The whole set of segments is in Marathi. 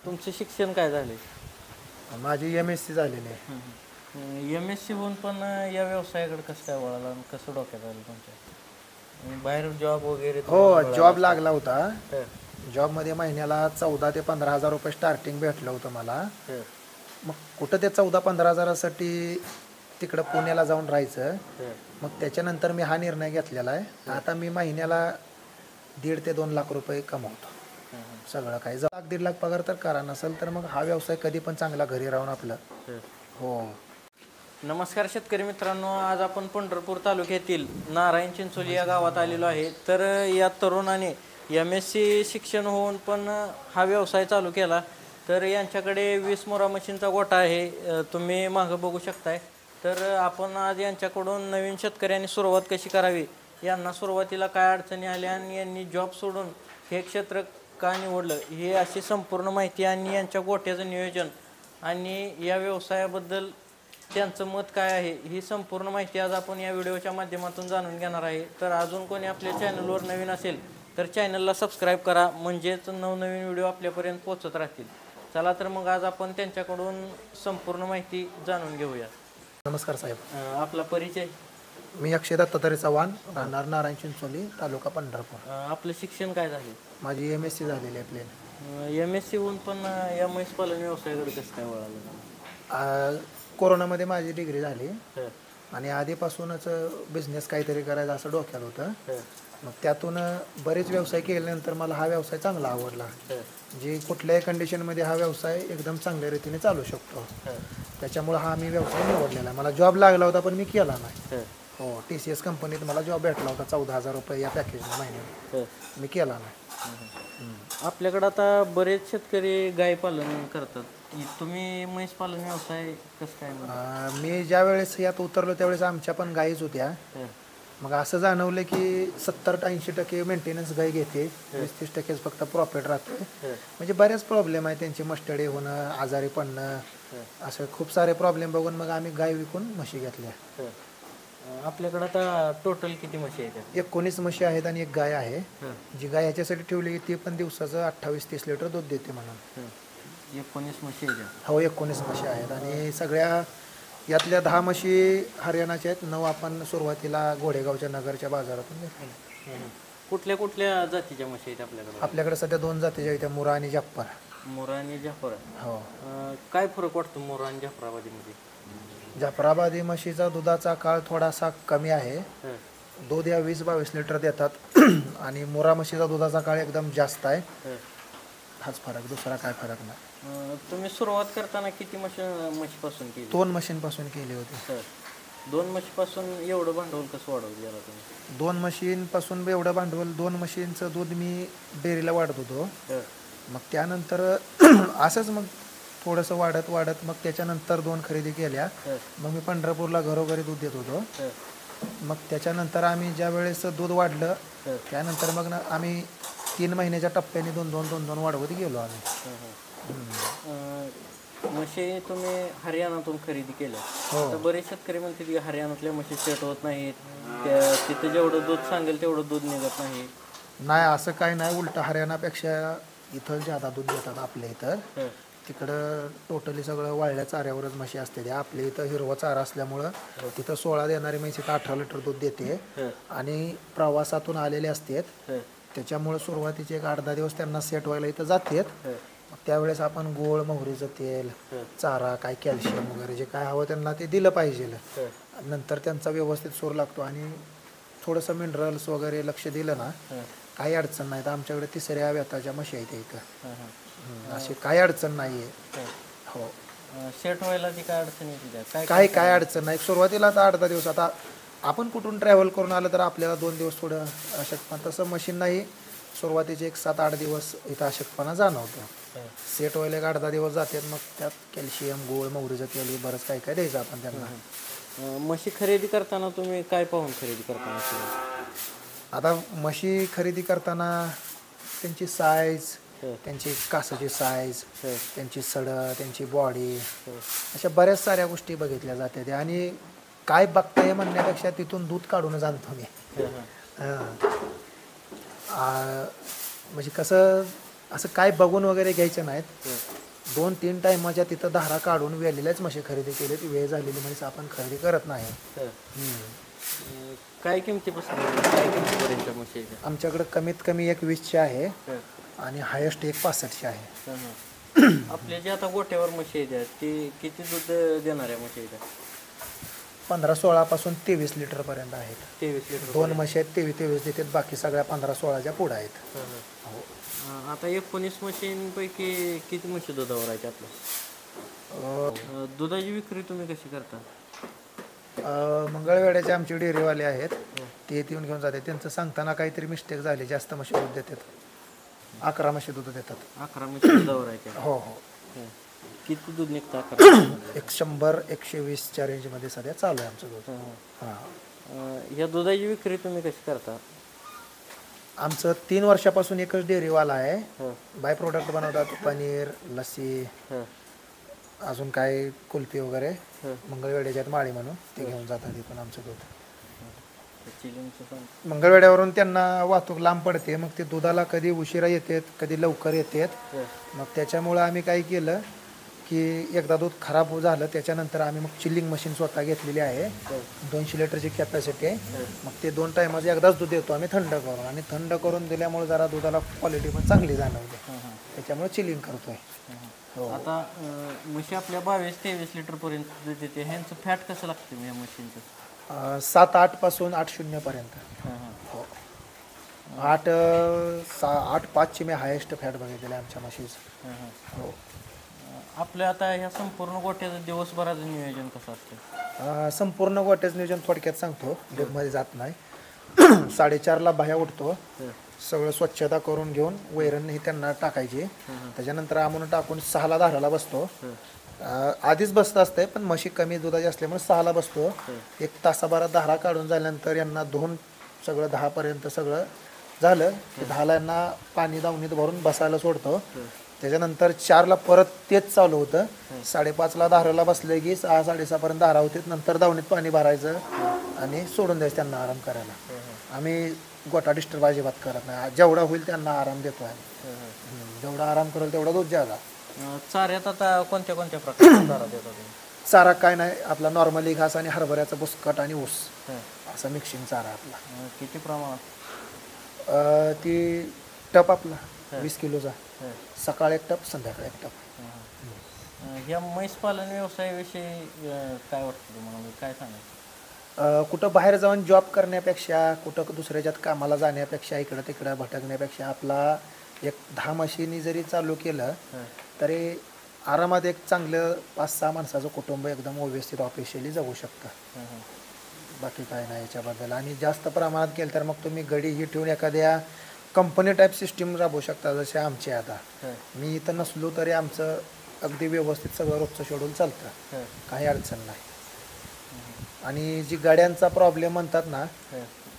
तुमचं शिक्षण काय झाले? माझी MSc झालेली आहे. MSc होऊन पण या व्यवसायाकडे कसं काय वळाला आणि कसं डोक्यात आलं तुमच्या? आणि बाहेर जॉब वगैरे हो, जॉब लागला होता. हं, जॉबमध्ये महिन्याला 14 ते 15 हजार रुपये स्टार्टिंग भेटलं होतं मला. हं, मग कुठं ते 14-15 हजारासाठी तिकडं पुण्याला जाऊन राहायचं. हं, मग त्याच्यानंतर मी हा निर्णय घेतलेला आहे. आता मी महिन्याला 1.5 ते 2 लाख रुपये कमवतो. हं, सगळं काही जर 1.5 लाख पगार तर करा, नसेल तर मग हा व्यवसाय कधी पण चांगला घरी राहून आपलं. हं. हो. नमस्कार शेतकरी मित्रांनो, आज आपण पंढरपूर तालुक्यातील नारायण चिंचोली या गावात आलेलो आहे. तर या तरुणाने MSc शिक्षण होऊन पण हा व्यवसाय चालू केला. तर यांच्याकडे 20 मोरा मशीनचा गोठा आहे, तुम्ही मागं बघू शकताय. तर आपण आज यांच्याकडून नवीन शेतकऱ्यांनी सुरुवात कशी करावी, यांना सुरुवातीला काय अडचणी आल्या आणि यांनी जॉब सोडून हे क्षेत्र का निवडलं, हे अशी संपूर्ण माहिती आणि यांच्या गोठ्याचं नियोजन आणि या व्यवसायाबद्दल त्यांचं मत काय आहे, ही संपूर्ण माहिती आज आपण या व्हिडिओच्या माध्यमातून जाणून घेणार आहे. तर अजून कोणी आपल्या चॅनलवर नवीन असेल तर चॅनलला सबस्क्राईब करा, म्हणजेच नवनवीन व्हिडिओ आपल्यापर्यंत पोहोचत राहतील. चला तर मग आज आपण त्यांच्याकडून संपूर्ण माहिती जाणून घेऊया. नमस्कार साहेब. आपला परिचय? मी अक्षय दत्तात्रय चव्हाण, राहणार नारायण चिंचोली, तालुका पंढरपूर. आपलं शिक्षण काय झाले? माझी MSc झालेली आहे प्लेन. MSc होऊन पण या म्हैस पालन व्यवसायाकडे कसं काय वळालं? कोरोनामध्ये माझी डिग्री झाली हं, आणि आधीपासूनच बिझनेस काहीतरी करायचा असं डोक्यात होतं. हं, मग त्यातून बरेच व्यवसाय केल्यानंतर मला हा व्यवसाय चांगला आवडला. हं, जे कुठल्याही कंडिशनमध्ये हा व्यवसाय एकदम चांगल्या रीतीने चालू शकतो. हं, त्याच्यामुळं हा मी व्यवसाय निवडलेला आहे. मला जॉब लागला होता पण मी केला नाही. हं, हो, TCS कंपनीत मला जॉब भेटला होता 14,000 रुपये या पॅकेजने महिन्याला. हं. मी केला नाही. आपल्याकडं आता बरेच शेतकरी गाय पालन करतात. तुम्ही म्हैस पालन व्यवसाय कसं काय म्हणजे? मी ज्या वेळेस यात उतरलो त्यावेळेस आमच्या पण गायीच होत्या. हं, मग असं जाणवलं की 70-80% मेंटेनन्स गाय घेते, 20-30% फक्त प्रॉफिट राहते. हं, म्हणजे बरेच प्रॉब्लेम आहे त्यांचे, मस्टडी होणं, आजारी पडणं, असं खूप सारे प्रॉब्लेम बघून मग आम्ही गाय विकून म्हशी घेतल्या. हं. आपल्याकडं आता टोटल किती म्हशी आहेत? 19 म्हशी आहेत आणि एक गाय आहे. हं, जी गाय ह्याच्यासाठी ठेवली ती पण दिवसाचं 28-30 लिटर दूध देते म्हणून. हं. 19 म्हशी आहेत. हो, 19 म्हशी आहेत आणि सगळ्या यातल्या 10 म्हशी हरियाणाच्या आहेत. 9 आपण सुरुवातीला घोडेगावच्या नगरच्या बाजारातून घेतल्या. कुठल्या कुठल्या जातीच्या म्हशी आहेत आपल्याकडे? आपल्याकडे सध्या 2 जातीच्या आहेत, मुरा आणि जाफ्फर. मोरा आणि जाफर. हो. काय फरक वाटतो मोरा आणि जाफराबादीमध्ये? जाफराबादी म्हशीचा दुधाचा काळ थोडासा कमी आहे. हं, दूध या 20-22 लिटर देतात आणि मुरा म्हशीचा दुधाचा काळ एकदम जास्त आहे. हं. हाच फरक, दुसरा काय फरक नाही. तुम्ही सुरुवात करताना किती म्हशीपासून केली? 2 म्हशींपासून केली होती. सर, 2 म्हशीपासून एवढं भांडवल कसं वाढवलं याला तुम्ही? 2 म्हशींपासून एवढं भांडवल, 2 म्हशींचं दूध मी डेअरीला वाढत होतो. हं, मग त्यानंतर असंच मग थोडंसं वाढत वाढत मग त्याच्यानंतर 2 खरेदी केल्या. हं, मग मी पंढरपूरला घरोघरी दूध देत होतो. हं, मग त्याच्यानंतर आम्ही ज्या वेळेस दूध वाढलं हं, त्यानंतर मग आम्ही 3 महिन्याच्या टप्प्याने 2-2 वाढवत गेलो आम्ही. म्हशी तुम्ही हरियाणातून खरेदी केल्या. हो. तर बरेच शेतकरी म्हणतात की हरियाणातल्या म्हशी सेट होत नाहीत, तिथं जेवढं दूध सांगेल तेवढं दूध निघत नाही. नाही, असं काही नाही. उलटं हरियाणापेक्षा इथं ज्यादा दूध देतात आपल्या इथं. हं, तिकडं टोटली सगळं वाळल्या चाऱ्यावरच म्हशी असते. त्या आपल्या इथं हिरवा चारा असल्यामुळं तिथं 16 देणारी म्हैस इथं 18 लिटर दूध देते हं, आणि प्रवासातून आलेले असतात. हं, त्याच्यामुळे सुरुवातीचे 1-10 दिवस त्यांना सेट व्हायला इथं जातात. हं, त्यावेळेस आपण गोळ, मोहरीचं तेल, हं, चारा, काय कॅल्शियम वगैरे जे काय हवं त्यांना ते दिलं पाहिजे. हं, नंतर त्यांचा व्यवस्थित सूर लागतो आणि थोडंसं मिनरल्स वगैरे लक्ष दिलं ना हं, काही अडचण नाही. तर आमच्याकडे 3ऱ्या व्यताच्या म्हशी आहेत इथं. हं, हं, अशी काही अडचण नाही आहे. हं. हो, सेट व्हायला ती काय अडचण येते त्या? काय अडचण नाही. सुरुवातीला आता 8-10 दिवस, आता आपण कुठून ट्रॅव्हल करून आलं तर आपल्याला 2 दिवस थोडं अशक्तपणा, तसं मशीन नाही. सुरुवातीचे 1-7-8 दिवस इथं अशक्तपणा जाणवतो. हं. सेट व्हायला 8-10 दिवस जातात. मग त्यात कॅल्शियम, गोळ, मोहरीचं तेल बरंच काय काय द्यायचं आपण त्यांना. म्हशी खरेदी करताना तुम्ही काय पाहून खरेदी करताना? आता म्हशी खरेदी करताना त्यांची साईज, हं, त्यांची कासाची साईज, हं, त्यांची सडं, त्यांची बॉडी, हं, अशा बऱ्याच साऱ्या गोष्टी बघितल्या जातात. आणि काय बघताय म्हणण्यापेक्षा तिथून दूध काढूनच आणतो मी. हं, हं, हां. म्हणजे कसं असं काय बघून वगैरे घ्यायचं नाहीत. 2-3 टायमाच्या तिथं धारा काढून वेलेल्याच म्हशी खरेदी केली. ती वेळ झालेली म्हणजे आपण खरेदी करत नाही. काय किमतीपासून काय किमतीपर्यंत म्हशी आहेत? आमच्याकडे कमीत कमी एक 20ची आहे आणि हायेस्ट एक 65ची आहे. आपल्या जे आता गोठ्यावर म्हशी आहेत ती किती दूध देणाऱ्या म्हशी आहेत? 15-16 पासून 23 लिटर पर्यंत आहेत. 23 लिटर. 2 म्हशी आहेत 23 देतात, बाकी सगळ्या 15-16च्या पुढे आहेत. आता 19 म्हशींपैकी किती म्हशी दुधावर आहेत आपल्या? दुधाची विक्री तुम्ही कशी करता? मंगळवेड्याचे आमचे डेअरीवाले आहेत, ते येऊन घेऊन जाते. त्यांचं सांगताना काहीतरी मिस्टेक झाली, जास्त म्हशी दूध देतात. 11 म्हशी दूध देतात. 11 म्हशी दुधावर आहेत. हो हो. किती दूध निघतं 11? 100-120च्या रेंजमध्ये सध्या चालू आहे आमचं दूध. हां. या दुधाची विक्री तुम्ही कशी करता? आमचं 3 वर्षापासून एकच डेअरीवाला आहे. बाय प्रोडक्ट बनवतात, पनीर, लस्सी, अजून काय कुल्फी वगैरे. मंगळवेड्याच्यात माळी म्हणून ते घेऊन जातात इथून आमचं दूध. मंगळवेड्यावरून त्यांना वाहतूक लांब पडते, मग ते दुधाला कधी उशिरा येतात, कधी लवकर येतात. मग त्याच्यामुळं आम्ही काय केलं की एकदा दूध खराब झालं त्याच्यानंतर आम्ही मग चिल्लिंग मशीन स्वतः घेतलेली आहे. 200 लिटरची कॅपॅसिटी आहे. मग ते 2 टायमाचं एकदाच दूध देतो आम्ही थंड करून, आणि थंड करून दिल्यामुळे जरा दुधाला क्वालिटी पण चांगली जाणवते. त्याच्यामुळे चिलिंग करतोय. आता म्हशी आपल्या 22-23 लिटर पर्यंत दूध देते. ह्यांचं फॅट कसं लागतं या मशीनचं? 7-8 पासून 8-0 पर्यंत. हो. 8.5ची मी हायेस्ट फॅट बघितलेलं आहे आमच्या म्हशीचं. हो. आपल्या आता ह्या संपूर्ण गोठ्याचं दिवसभराचं नियोजन कसं असतं? संपूर्ण गोठ्याचं नियोजन थोडक्यात सांगतो, डेपमध्ये जात नाही. 4:30ला बाह्या उठतो, सगळं स्वच्छता करून घेऊन वैरण ही त्यांना टाकायची. त्याच्यानंतर आम्ही टाकून 6ला धाराला बसतो. आधीच बसत असतंय, पण म्हशी कमी दुधाची असल्यामुळे 6ला बसतो. 1 तासाभरात धारा काढून झाल्यानंतर यांना धुवून सगळं 10पर्यंत सगळं झालं की 10ला यांना पाणी दावणीत भरून बसायला सोडतो. त्याच्यानंतर 4ला परत तेच चालू होतं. 5:30ला धाराला बसले की 6-6:30पर्यंत धारा होते. नंतर दावणीत पाणी भरायचं आणि सोडून द्यायचं त्यांना आराम करायला. आम्ही गोठा डिस्टर्ब अजिबात करत नाही. जेवढा होईल त्यांना आराम देतो आहे. जेवढा आराम करेल तेवढा दूध ज्यादा. चाऱ्यात आता कोणत्या कोणत्या प्रकारचा चारा देता तुम्ही? चारा काय नाही, आपला नॉर्मली घास आणि हरभऱ्याचा बुसकट आणि ऊस असा मिक्सिंग चारा आपला. किती प्रमाणात? ती टप आपला 20 किलोचा, सकाळी 1 टप, संध्याकाळी 1 टप. या म्हैस पालन व्यवसायाविषयी काय वाटतं तुम्हाला? काय सांगायचं? कुठं बाहेर जाऊन जॉब करण्यापेक्षा, कुठं दुसऱ्याच्यात कामाला जाण्यापेक्षा, इकडं तिकडं भटकण्यापेक्षा आपला एक 10 म्हशींनी जरी चालू केलं तरी आरामात एक चांगलं 5-6 माणसाचं कुटुंब एकदम व्यवस्थित ऑफिशियली जगू शकतं. बाकी काय नाही याच्याबद्दल. आणि जास्त प्रमाणात केलं तर मग तुम्ही गडी ही ठेवून एखाद्या कंपनी टाईप सिस्टीम राबवू शकता, जसे आमचे आता. मी इथं नसलो तरी आमचं अगदी व्यवस्थित सगळं रोजचं शेड्यूल चालतं, काही अडचण नाही. आणि जी गाड्यांचा प्रॉब्लेम म्हणतात ना,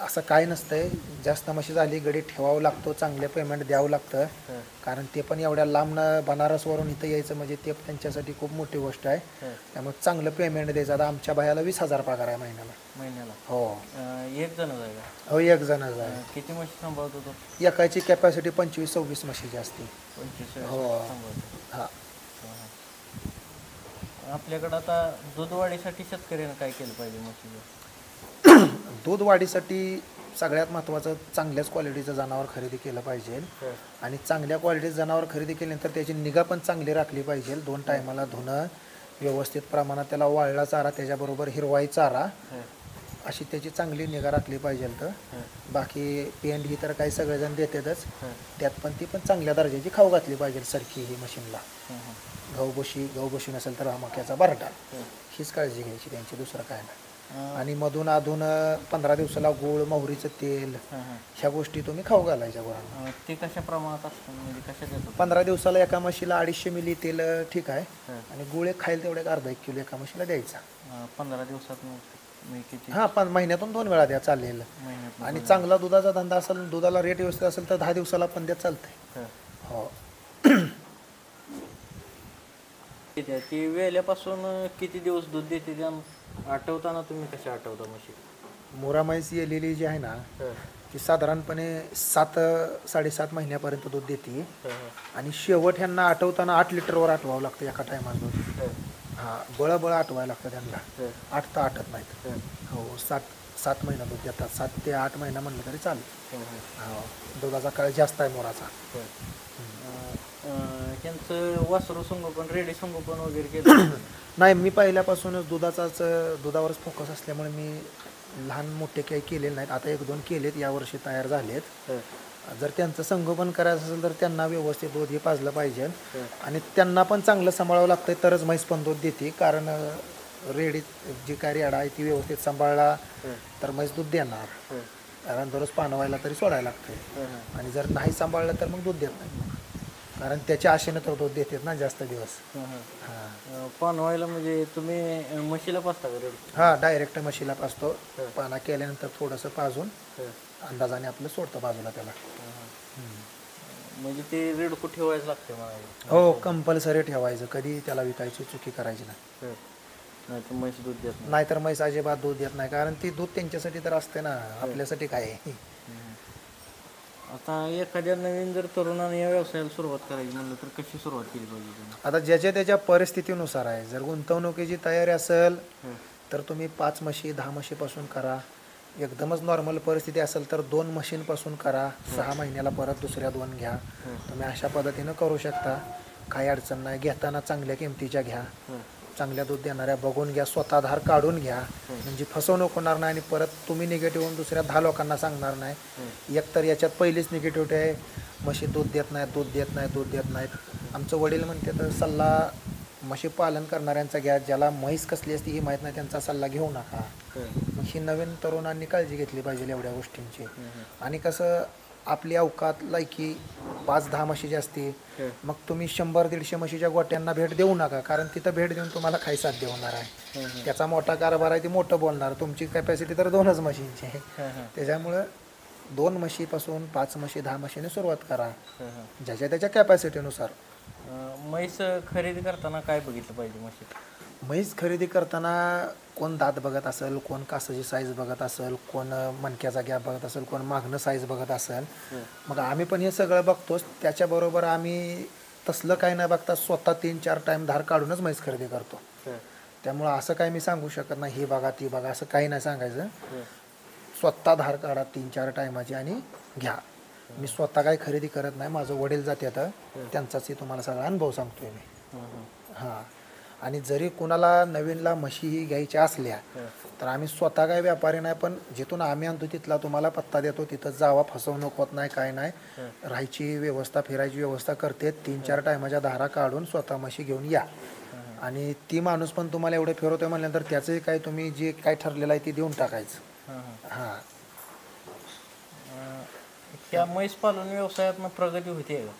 असं काय नसतंय. जास्त म्हशी झाली गडी ठेवावं लागतो, चांगले पेमेंट द्यावं लागतं. कारण ते पण एवढ्या लांबनं बनारसवरून इथं यायचं म्हणजे ते त्यांच्यासाठी खूप मोठी गोष्ट आहे. त्यामुळे चांगलं पेमेंट द्यायचं. आता आमच्या बायाला 20,000 पगार आहे महिन्याला. हो. एक जण आहे? हो, एक जणच आहे. किती म्हशी सांभाळतो तो? एकाची कॅपॅसिटी 25-26 म्हशीची असते. 25. हो. हां. आपल्याकडं आता दूध वाढीसाठी शेतकऱ्यानं काय केलं पाहिजे म्हशीचं? दूध वाढीसाठी सगळ्यात महत्त्वाचं चांगल्याच क्वालिटीचं जनावर खरेदी केलं पाहिजे. आणि चांगल्या क्वालिटीचं जनावर खरेदी केल्यानंतर त्याची निगा पण चांगली राखली पाहिजे. 2 टायमाला धुणं, व्यवस्थित प्रमाणात त्याला वाळला चारा, त्याच्याबरोबर हिरवाई चारा, अशी त्याची चांगली निगा राखली पाहिजे. तर बाकी पेंड ही तर काही सगळेजण देतातच, त्यात पण ती पण चांगल्या दर्जाची खाऊ घातली पाहिजे सरकी ही मशीनला. गहूबशी नसेल तर मक्याचा बरडा, हीच काळजी घ्यायची त्यांची, दुसरं काय नाही. आणि मधून अधून 15 दिवसाला गूळ, मोहरीचं तेल, ह्या गोष्टी तुम्ही खाऊ घालायच्या गुरांना. ते कशा प्रमाणात असतं, म्हणजे कशा देतो? 15 दिवसाला एका म्हशीला 250 मिली तेल ठीक आहे. आणि गुळ एक खायला तेवढे अर्धा 1 किलो एका म्हशीला द्यायचा. 15 दिवसात मी किती? महिन्यातून 2 वेळा द्या चालेल. आणि चांगला दुधाचा धंदा असेल, दुधाला रेट व्यवस्थित असेल तर 10 दिवसाला पण द्या चालतंय. हो. ती वेल्यापासून किती दिवस दूध देते? आठवताना तुम्ही कशा आठवता म्हशी? मोरा म्हैस येलेली जी आहे ना, ती साधारणपणे 7-7.5 महिन्यापर्यंत दूध देते आणि शेवट ह्यांना आठवताना 8 लिटरवर आठवावं लागतं एका टायमाला दूध. हां, बळं आठवायला लागतं त्यांना. आठता आटत नाहीत. हो, 7 महिना दूध देतात. 7 ते 8 महिना म्हणलं तरी चालेल. हो, दुधाचा काळ जास्त आहे मोराचा. त्यांचं वासरू संगोपन, रेडी संगोपन वगैरे केलं? नाही, मी पहिल्यापासूनच दुधावरच फोकस असल्यामुळे मी लहान मोठे काही केलेले नाहीत. आता 1-2 केलेत, यावर्षी तयार झालेत. जर त्यांचं संगोपन करायचं असेल तर त्यांना व्यवस्थित दूध हे पाजलं पाहिजे आणि त्यांना पण चांगलं सांभाळावं लागतं, तरच म्हैस पण दूध देते. कारण रेडी जी काय रेडा आहे ती व्यवस्थित सांभाळला तर म्हैस दूध देणार. कारण दररोज पाणवायला तरी सोडायला लागते आणि जर नाही सांभाळलं तर मग दूध देत नाही. कारण त्याच्या आशेनं तर दूध देतात ना जास्त दिवस. हां, पाणवायला म्हणजे तुम्ही म्हशीला पाजता का रेडी? हां, डायरेक्ट म्हशीला पाजतो. पाना केल्यानंतर थोडंसं पाजून अंदाजाने आपलं सोडतं बाजूला त्याला. म्हणजे ते रेडकू ठेवायचं लागते मला? हो, कंपल्सरी ठेवायचं. कधी त्याला विकायची चुकी करायची नाही. नाही तर म्हैस दूध देत नाही? नाहीतर म्हैस अजिबात दूध देत नाही. कारण ती दूध त्यांच्यासाठी तर असते ना, आपल्यासाठी काय आहे. आता एखाद्या नवीन जर तरुणाने या व्यवसायाला सुरुवात करायची म्हणलं तर कशी सुरुवात केली पाहिजे तुम्ही? आता ज्याच्या त्याच्या परिस्थितीनुसार आहे. जर गुंतवणुकीची तयारी असेल तर तुम्ही 5 म्हशी 10 म्हशीपासून करा. एकदमच नॉर्मल परिस्थिती असेल तर 2 म्हशींपासून करा. 6 महिन्याला परत दुसऱ्या 2 घ्या. तुम्ही अशा पद्धतीनं करू शकता. काही अडचण नाही. घेताना चांगल्या किमतीच्या घ्या, चांगल्या दूध देणाऱ्या बघून घ्या. स्वतः धार काढून घ्या, म्हणजे फसवणूक होणार नाही आणि परत तुम्ही निगेटिव्ह होऊन दुसऱ्या 10 लोकांना सांगणार नाही. एकतर याच्यात पहिलीच निगेटिव्हिटी आहे, म्हशी दूध देत नाहीत, दूध देत नाहीत, दूध देत नाहीत. आमचं वडील म्हणते तर सल्ला म्हशी पालन करणाऱ्यांचा घ्या. ज्याला म्हैस कसली असते ही माहीत नाही त्यांचा सल्ला घेऊ नका. मग ही नवीन तरुणांनी काळजी घेतली पाहिजे एवढ्या गोष्टींची. आणि कसं आपली अवकात लायकी 5-10 म्हशी असते, मग तुम्ही 100-150 म्हशीच्या गोट्यांना भेट देऊ नका. कारण तिथं भेट देऊन तुम्हाला काही साध्य होणार आहे. त्याचा मोठा कारभार आहे, ती मोठं बोलणार. तुमची कॅपॅसिटी तर 2च म्हशींची आहे. त्याच्यामुळं 2 म्हशीपासून 5 म्हशी 10 म्हशीने सुरुवात करा, ज्याच्या त्याच्या कॅपॅसिटीनुसार. म्हैस खरेदी करताना काय बघितलं पाहिजे म्हशीत? म्हैस खरेदी करताना कोण दात बघत असेल, कोण कासाची साईज बघत असेल, कोण मणक्याचा गॅप बघत असेल, कोण मागणं साईज बघत असेल. मग आम्ही पण हे सगळं बघतोच. त्याच्याबरोबर आम्ही तसलं काही नाही बघता स्वतः 3-4 टाईम धार काढूनच म्हैस खरेदी करतो. त्यामुळं असं काही मी सांगू शकत नाही, ही बघा ती बघा असं काही नाही सांगायचं. स्वतः धार काढा 3-4 टायमाची आणि घ्या. मी स्वतः काही खरेदी करत नाही. माझं वडील जातात, त्यांचाच तुम्हाला सगळा अनुभव सांगतोय मी. हां, आणि जरी कुणाला नवीनला म्हशी घ्यायच्या असल्या तर आम्ही स्वतः काही व्यापारी नाही, पण जिथून आम्ही आणतो तिथला तुम्हाला पत्ता देतो. तिथं जावा, फसवणूक होत नाही, काय नाही. राहायची व्यवस्था, फिरायची व्यवस्था करते. 3-4 टायमाच्या धारा काढून स्वतः म्हशी घेऊन या. आणि ती माणूस पण तुम्हाला एवढं फिरवतोय म्हणल्यानंतर त्याचे काय तुम्ही जे काय ठरलेलं आहे ते देऊन टाकायचं. हां, त्या म्हैस पालन व्यवसायात प्रगती होते का?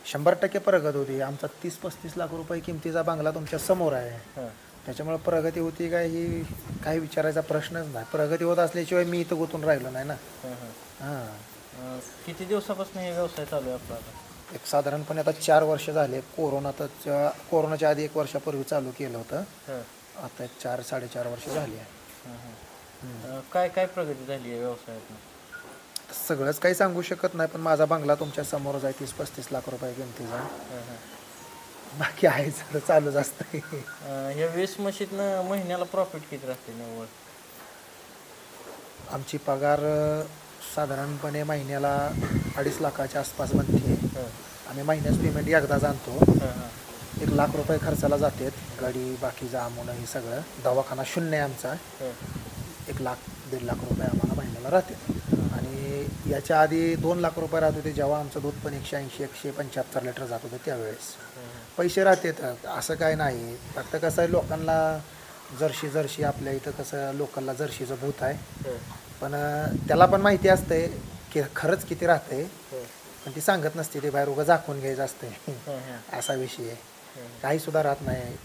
100% प्रगती होती. आमचा 30-35 लाख रुपये किमतीचा बंगला तुमच्या समोर आहे. त्याच्यामुळे प्रगती होती काय ही काही विचारायचा प्रश्नच नाही. प्रगती होत असल्याशिवाय मी इथं गुंतून राहिलो नाही ना. हां, किती दिवसापासून हे व्यवसाय चालू आहे आपला? एक साधारणपणे आता 4 वर्ष झाले. कोरोनाच्या आधी 1 वर्षापूर्वी चालू केलं होतं. आता 4-4.5 वर्ष झाली आहे. काय काय प्रगती झाली आहे व्यवसायात? सगळंच काही सांगू शकत नाही, पण माझा बंगला तुमच्या समोरच आहे 30-35 लाख रुपये किमतीचा. बाकी आहे सगळं चालूच असतं. ह्या 20 म्हशीतनं महिन्याला प्रॉफिट किती राहते निव्वळ? आमची पगार साधारणपणे महिन्याला 2.5 लाखाच्या आसपास बनते. आम्ही महिन्याच पेमेंट एकदाच आणतो. 1 लाख रुपये खर्चाला जातात. गाडी, बाकीचं आमोनं हे सगळं. दवाखाना शून्य आहे आमचा. 1-1.5 लाख रुपये आम्हाला महिन्याला राहते. आणि याच्या आधी 2 लाख रुपये राहत होते जेव्हा आमचं दूध पण 180-175 लिटर जात होतं त्यावेळेस. पैसे राहतात, असं काय नाही. फक्त कसं आहे, लोकांना जर्शी आपल्या इथं कसं लोकलला जर्शीचं भूत आहे, पण त्याला पण माहिती असते की खरंच किती राहते, पण ती सांगत नसते. ते बाहेर उगा झाकून घ्यायचं असते. असा विषय आहे. काही सुद्धा राहत नाही.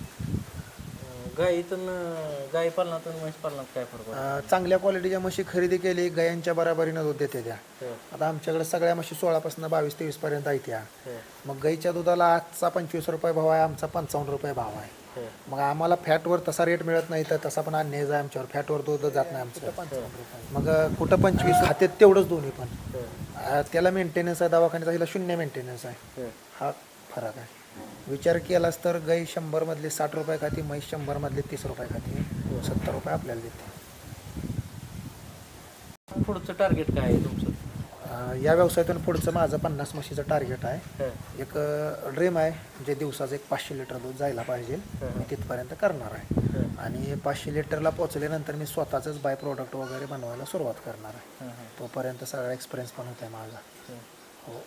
गाईतून गाई पालनातून म्हैस पालनात काय फरक वाटतो? चांगल्या क्वालिटीच्या म्हशी खरेदी केली गायांच्या बराबरीनं दूध देते त्या. आता आमच्याकडे सगळ्या म्हशी 16 पासून 22-23 पर्यंत आहेत त्या. मग गाईच्या दुधाला आजचा 25 रुपये भाव आहे, आमचा 55 रुपये भाव आहे. मग आम्हाला फॅटवर तसा रेट मिळत नाही तर तसा पण अन्याय आहे आमच्यावर. फॅटवर दूध जात नाही आमचं. मग कुठं 25 खात्यात तेवढंच दोन्ही पण. त्याला मेंटेनन्स आहे दवाखान्याचा, हिला 0 मेंटेनन्स आहे. हा फरक आहे. विचार केलास तर गाई 100 मधले 60 रुपये खाती, म्हैस 100 मधले 30 रुपये खाती, 70 रुपये आपल्याला देते. पुढचं टार्गेट काय आहे तुमचं? या व्यवसायातून पुढचं माझं 50 म्हशीचं टार्गेट आहे. एक ड्रीम आहे जे दिवसाचं एक 500 लिटर दूध जायला पाहिजे, मी तिथपर्यंत करणार आहे. आणि 500 लिटरला पोचल्यानंतर मी स्वतःचंच बाय प्रोडक्ट वगैरे बनवायला सुरुवात करणार आहे. तोपर्यंत सगळा एक्सपिरियन्स पण होत आहे माझा. हो.